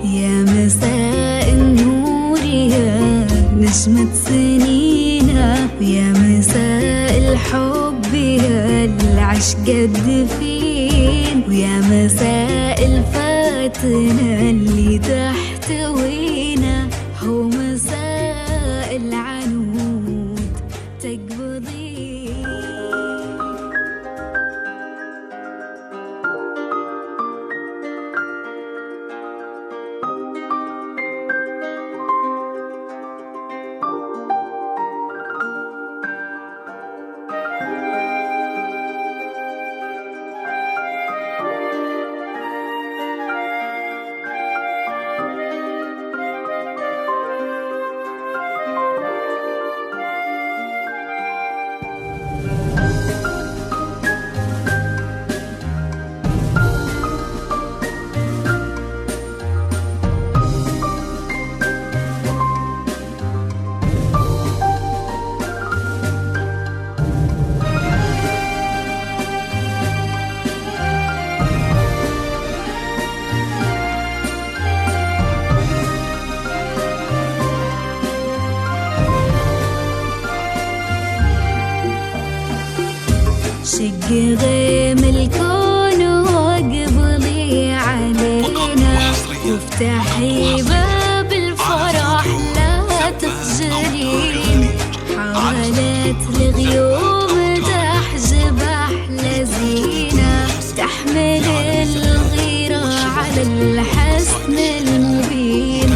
يا مساء النور يا نجمة سنينا، يا مساء الحب يا العشق الدفين، ويا مساء الفاتنة اللي تحتوينا، هو مساء العنود تقبضين. شق غيم الكون واقبلي علينا، وافتحي باب الفرح لا تخجلين، حاولت الغيوم تحجب أحلى زينة، تحمل الغيرة على الحسن المبين،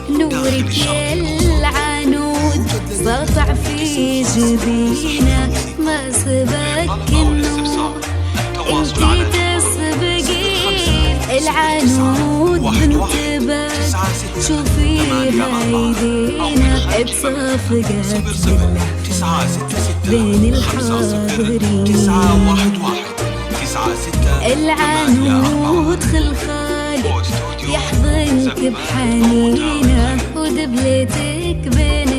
نورك يا العنود ساطع في جبينه، ما سبك النور انتي تسبقين، العنود بنت بس شوفيها ايدينا، اتصافقت بين الحاضرين، العنود خلخالي يحضنك بحنينه، ودبلتك بين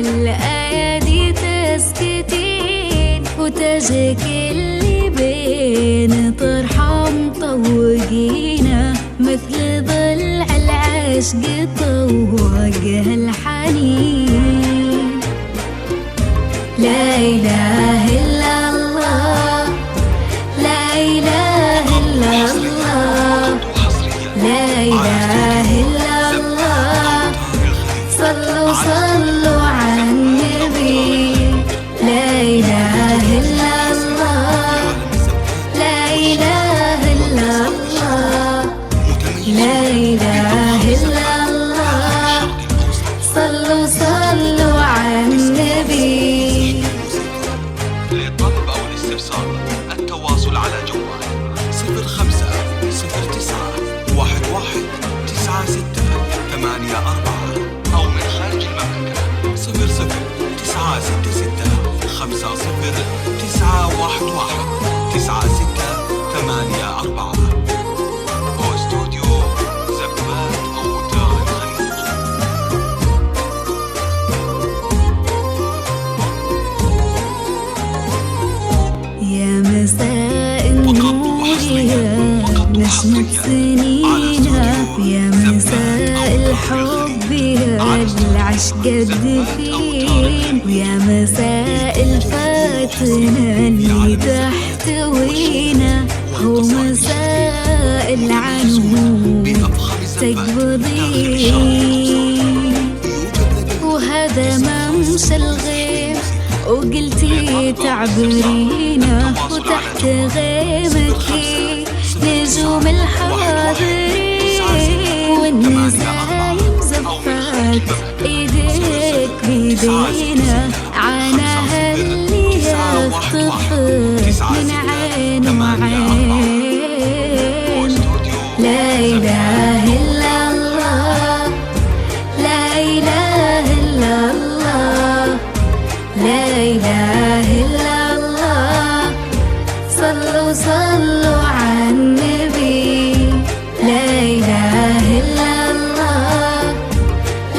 الأيادي تسكتين، وتاجك اللي بين طرحة مطوقينه، مثل ضلع العشق طوقها الحنين. لا إله إلا الله، لا إله إلا الله، لا إله إلا الله، صلوا صلوا على النبي، لا إله إلا الله، لا إله إلا الله، لا إله إلا الله، صلوا صلوا على النبي. للطلب أو الاستفسار التواصل على جوال 0509119684 أو من خارج المملكة 0096119684 أو استوديو زبات أوتار الخليج. يا مساء النور يا نجمة سنينا، يا مساء الحب يا العشق الدفين، ويا مساء الفاتنة اللي تحتوينا، هو مساء العنود تقبضين، وهذا ممشى الغيم وقلتي تعبرينا، وتحت غيمك نجوم الحاضرين، والنسايم زفات ايديك بيدينا، عاناها اللي يخطف من عين وعين. لا إله إلا الله، لا إله إلا الله، لا إله إلا الله، صلوا صلوا على النبي، لا إله إلا الله،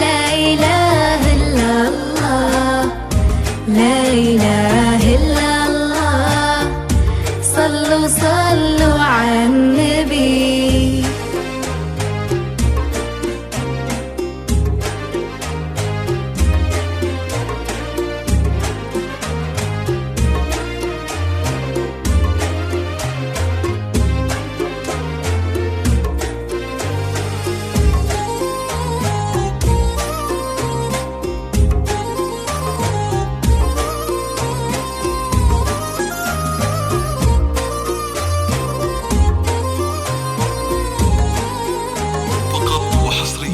لا إله إلا الله، لا إله إلا الله، صلوا صلوا على النبي.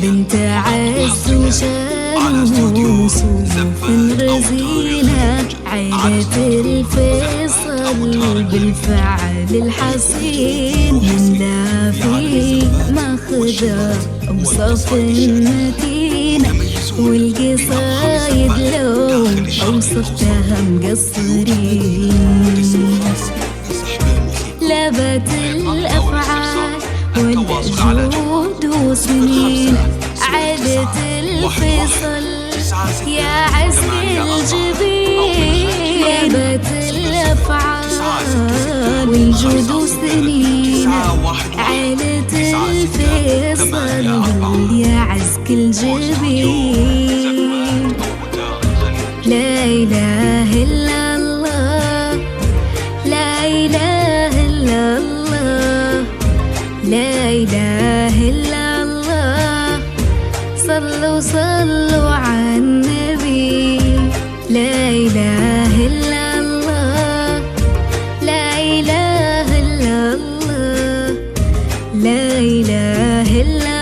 بنت عز وشان وصوف رزينة، عيلة الفيصل بالفعل الحصين، من لا في ماخذة أوصاف متينة، والقصايد لو أوصفتها مقصرين. لبت الأفعال والجود وسنين، عادة الفيصل يا عزم الجبين. لبت الأفعال والجود وسنين، عادة الفيصل يا عزك الجبين. لا إله إلا الله، لا إله إلا الله، لا إله إلا الله. صلوا صلوا على النبي. لا إله إلا الله، لا إله إلا الله، لا إله إلا